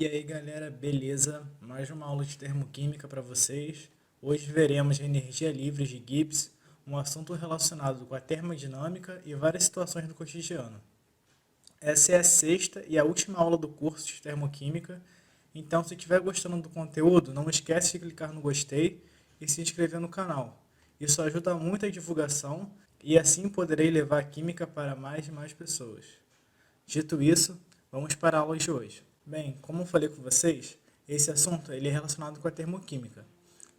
E aí galera, beleza? Mais uma aula de termoquímica para vocês. Hoje veremos a energia livre de Gibbs, um assunto relacionado com a termodinâmica e várias situações do cotidiano. Essa é a sexta e a última aula do curso de termoquímica, então se estiver gostando do conteúdo, não esquece de clicar no gostei e se inscrever no canal. Isso ajuda muito a divulgação e assim poderei levar a química para mais e mais pessoas. Dito isso, vamos para a aula de hoje. Bem, como eu falei com vocês, esse assunto ele é relacionado com a termoquímica.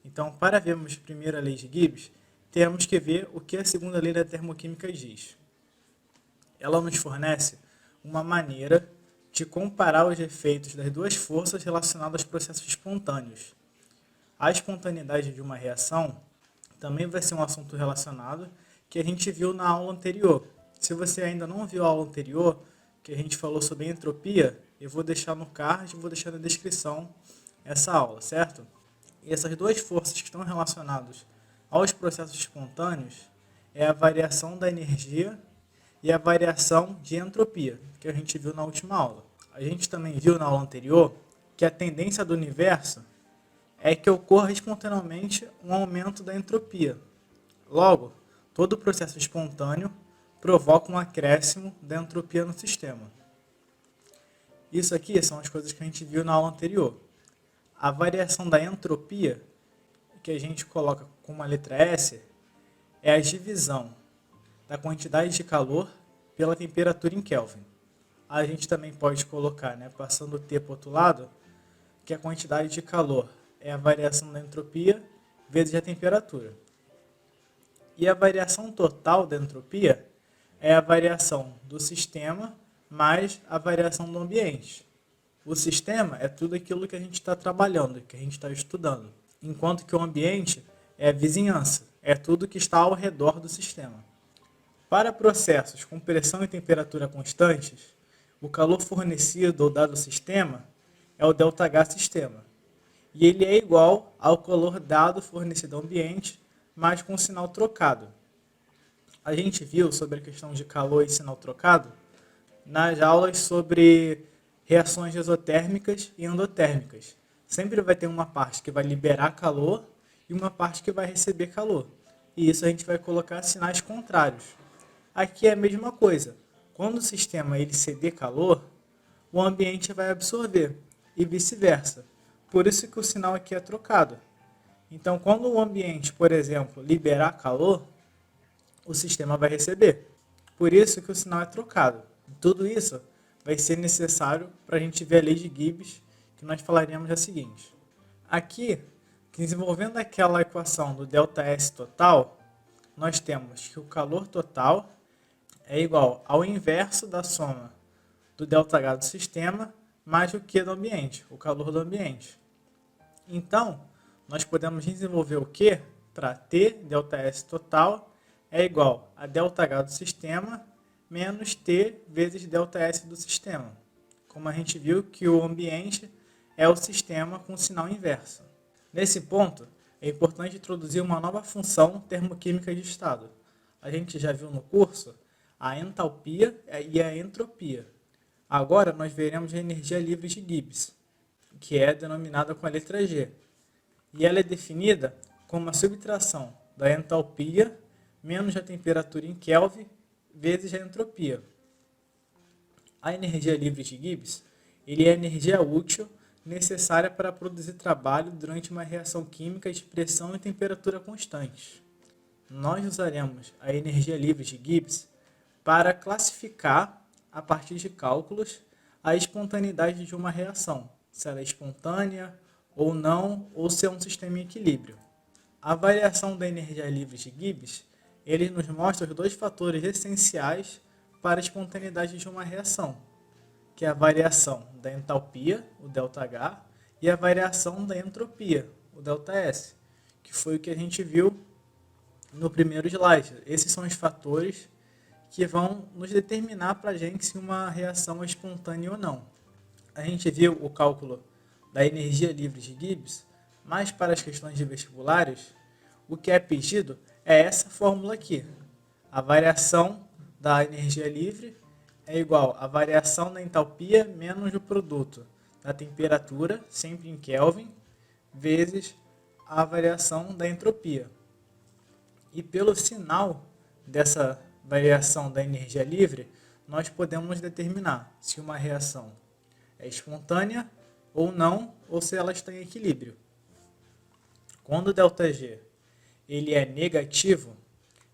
Então, para vermos primeiro a lei de Gibbs, temos que ver o que a segunda lei da termoquímica diz. Ela nos fornece uma maneira de comparar os efeitos das duas forças relacionadas aos processos espontâneos. A espontaneidade de uma reação também vai ser um assunto relacionado que a gente viu na aula anterior. Se você ainda não viu a aula anterior, que a gente falou sobre entropia, eu vou deixar no card e vou deixar na descrição essa aula, certo? E essas duas forças que estão relacionadas aos processos espontâneos é a variação da energia e a variação de entropia, que a gente viu na última aula. A gente também viu na aula anterior que a tendência do universo é que ocorra espontaneamente um aumento da entropia. Logo, todo processo espontâneo provoca um acréscimo da entropia no sistema. Isso aqui são as coisas que a gente viu na aula anterior. A variação da entropia, que a gente coloca com uma letra S, é a divisão da quantidade de calor pela temperatura em Kelvin. A gente também pode colocar, passando o T para o outro lado, que a quantidade de calor é a variação da entropia vezes a temperatura. E a variação total da entropia é a variação do sistema mais a variação do ambiente. O sistema é tudo aquilo que a gente está trabalhando, que a gente está estudando, enquanto que o ambiente é a vizinhança, é tudo que está ao redor do sistema. Para processos com pressão e temperatura constantes, o calor fornecido ou dado ao sistema é o ΔH sistema, e ele é igual ao calor dado fornecido ao ambiente, mas com sinal trocado. A gente viu sobre a questão de calor e sinal trocado nas aulas sobre reações exotérmicas e endotérmicas. Sempre vai ter uma parte que vai liberar calor e uma parte que vai receber calor. E isso a gente vai colocar sinais contrários. Aqui é a mesma coisa. Quando o sistema ele ceder calor, o ambiente vai absorver e vice-versa. Por isso que o sinal aqui é trocado. Então, quando o ambiente, por exemplo, liberar calor, o sistema vai receber. Por isso que o sinal é trocado. Tudo isso vai ser necessário para a gente ver a lei de Gibbs, que nós falaremos a seguinte. Aqui, desenvolvendo aquela equação do ΔS total, nós temos que o calor total é igual ao inverso da soma do ΔH do sistema mais o Q do ambiente, o calor do ambiente. Então, nós podemos desenvolver o Q para T ΔS total é igual a ΔH do sistema menos T vezes ΔS do sistema. Como a gente viu que o ambiente é o sistema com sinal inverso. Nesse ponto, é importante introduzir uma nova função termoquímica de estado. A gente já viu no curso a entalpia e a entropia. Agora nós veremos a energia livre de Gibbs, que é denominada com a letra G. E ela é definida como a subtração da entalpia menos a temperatura em Kelvin vezes a entropia. A energia livre de Gibbs ele é a energia útil necessária para produzir trabalho durante uma reação química de pressão e temperatura constantes. Nós usaremos a energia livre de Gibbs para classificar, a partir de cálculos, a espontaneidade de uma reação, se ela é espontânea ou não, ou se é um sistema em equilíbrio. A variação da energia livre de Gibbs ele nos mostra os dois fatores essenciais para a espontaneidade de uma reação, que é a variação da entalpia, o ΔH, e a variação da entropia, o ΔS, que foi o que a gente viu no primeiro slide. Esses são os fatores que vão nos determinar para a gente se uma reação é espontânea ou não. A gente viu o cálculo da energia livre de Gibbs, mas para as questões de vestibulares, o que é pedido é essa fórmula aqui. A variação da energia livre é igual à variação da entalpia menos o produto da temperatura, sempre em Kelvin, vezes a variação da entropia. E pelo sinal dessa variação da energia livre, nós podemos determinar se uma reação é espontânea ou não, ou se ela está em equilíbrio. Quando o ΔG ele é negativo,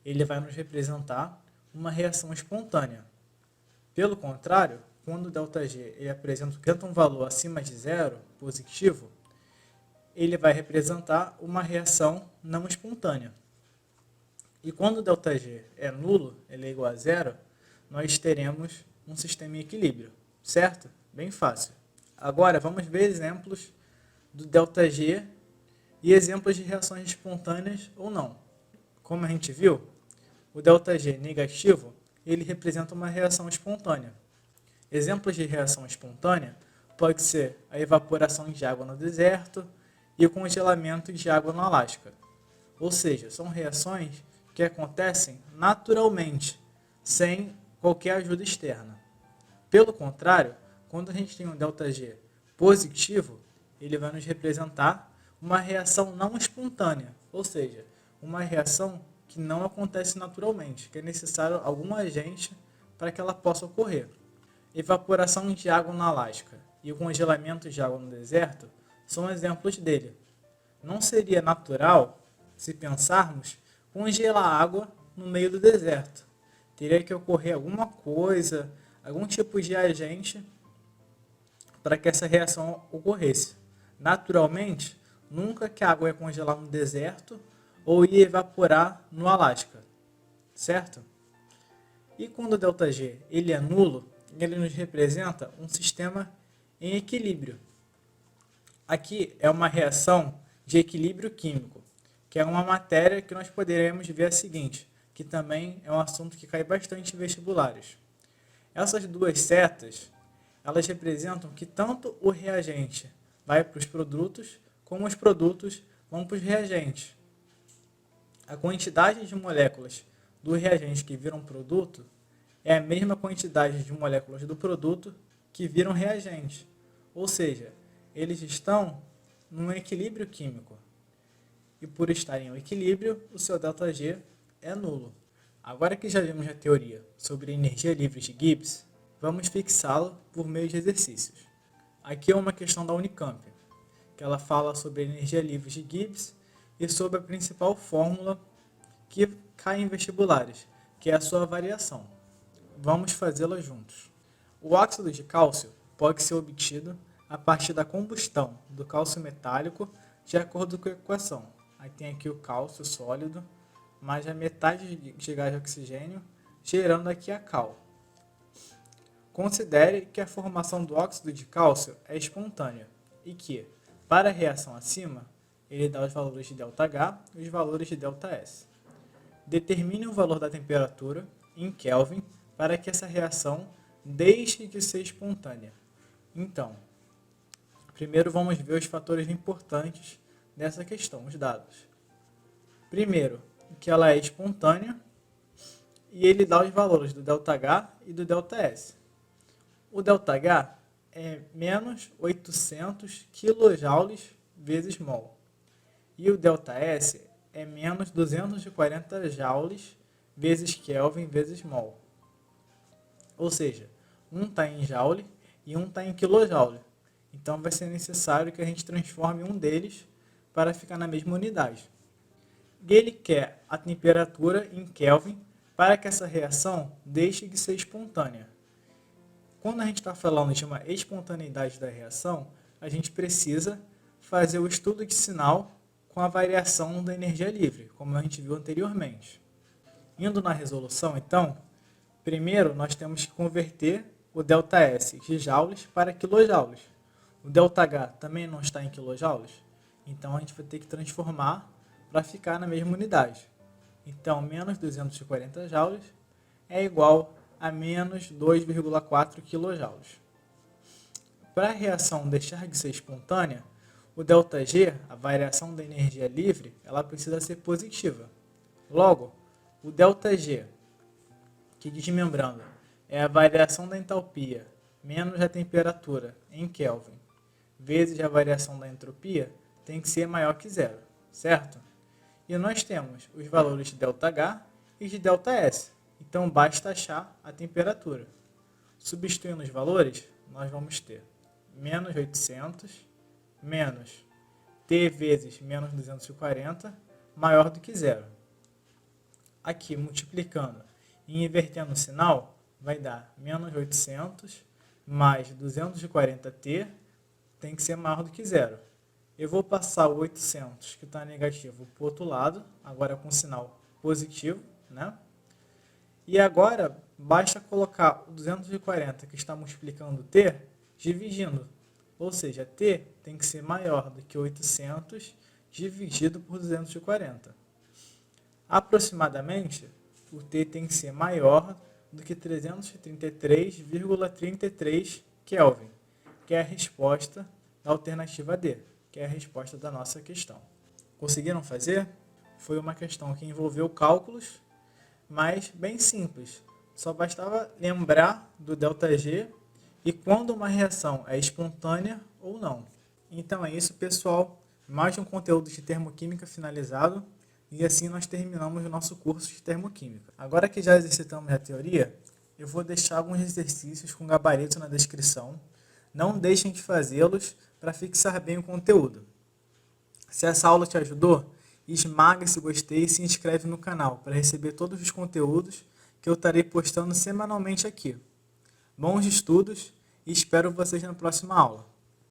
ele vai nos representar uma reação espontânea. Pelo contrário, quando o ΔG ele apresenta um valor acima de zero, positivo, ele vai representar uma reação não espontânea. E quando o ΔG é nulo, ele é igual a zero, nós teremos um sistema em equilíbrio, certo? Bem fácil. Agora, vamos ver exemplos do ΔG e exemplos de reações espontâneas ou não. Como a gente viu, o ΔG negativo, ele representa uma reação espontânea. Exemplos de reação espontânea pode ser a evaporação de água no deserto e o congelamento de água no Alasca. Ou seja, são reações que acontecem naturalmente, sem qualquer ajuda externa. Pelo contrário, quando a gente tem um ΔG positivo, ele vai nos representar uma reação não espontânea, ou seja, uma reação que não acontece naturalmente, que é necessário algum agente para que ela possa ocorrer. Evaporação de água no Alasca e o congelamento de água no deserto são exemplos dele. Não seria natural, se pensarmos, congelar água no meio do deserto. Teria que ocorrer alguma coisa, algum tipo de agente para que essa reação ocorresse. Naturalmente, nunca que a água ia congelar no deserto ou ia evaporar no Alasca, certo? E quando o ΔG ele é nulo, ele nos representa um sistema em equilíbrio. Aqui é uma reação de equilíbrio químico, que é uma matéria que nós poderemos ver a seguinte, que também é um assunto que cai bastante em vestibulares. Essas duas setas, elas representam que tanto o reagente vai para os produtos, como os produtos vão para os reagentes. A quantidade de moléculas do reagente que viram produto é a mesma quantidade de moléculas do produto que viram reagente. Ou seja, eles estão num equilíbrio químico. E por estar em um equilíbrio, o seu ΔG é nulo. Agora que já vimos a teoria sobre energia livre de Gibbs, vamos fixá-lo por meio de exercícios. Aqui é uma questão da Unicamp, que ela fala sobre a energia livre de Gibbs e sobre a principal fórmula que cai em vestibulares, que é a sua variação. Vamos fazê-la juntos. O óxido de cálcio pode ser obtido a partir da combustão do cálcio metálico de acordo com a equação. Aí tem aqui o cálcio sólido, mais a metade de gás de oxigênio, gerando aqui a cal. Considere que a formação do óxido de cálcio é espontânea e que, para a reação acima, ele dá os valores de ΔH e os valores de ΔS. Determine o valor da temperatura em Kelvin para que essa reação deixe de ser espontânea. Então, primeiro vamos ver os fatores importantes dessa questão, os dados. Primeiro, que ela é espontânea e ele dá os valores do ΔH e do ΔS. O ΔH é menos 800 kJ vezes mol. E o ΔS é menos 240 joules vezes Kelvin vezes mol. Ou seja, um está em joule e um está em quilojoule. Então vai ser necessário que a gente transforme um deles para ficar na mesma unidade. E ele quer a temperatura em Kelvin para que essa reação deixe de ser espontânea. Quando a gente está falando de uma espontaneidade da reação, a gente precisa fazer o estudo de sinal com a variação da energia livre, como a gente viu anteriormente. Indo na resolução, então, primeiro nós temos que converter o ΔS de joules para quilojoules. O ΔH também não está em quilojoules, então a gente vai ter que transformar para ficar na mesma unidade. Então, menos 240 joules é igual a menos 2,4 kJ. Para a reação deixar de ser espontânea, o ΔG, a variação da energia livre, ela precisa ser positiva. Logo, o ΔG, que desmembrando, é a variação da entalpia menos a temperatura em Kelvin, vezes a variação da entropia tem que ser maior que zero, certo? E nós temos os valores de ΔH e de ΔS, então basta achar a temperatura. Substituindo os valores, nós vamos ter menos 800 menos T vezes menos 240 maior do que zero. Aqui, multiplicando e invertendo o sinal, vai dar menos 800 mais 240T tem que ser maior do que zero. Eu vou passar o 800, que está negativo, para o outro lado, agora com sinal positivo, né? E agora, basta colocar o 240, que está multiplicando T, dividindo. Ou seja, T tem que ser maior do que 800 dividido por 240. Aproximadamente, o T tem que ser maior do que 333,33 Kelvin, que é a resposta da alternativa D, que é a resposta da nossa questão. Conseguiram fazer? Foi uma questão que envolveu cálculos, mas bem simples. Só bastava lembrar do ΔG e quando uma reação é espontânea ou não. Então é isso, pessoal. Mais um conteúdo de termoquímica finalizado. E assim nós terminamos o nosso curso de termoquímica. Agora que já exercitamos a teoria, eu vou deixar alguns exercícios com gabarito na descrição. Não deixem de fazê-los para fixar bem o conteúdo. Se essa aula te ajudou, esmaga esse gostei e se inscreve no canal para receber todos os conteúdos que eu estarei postando semanalmente aqui. Bons estudos e espero vocês na próxima aula.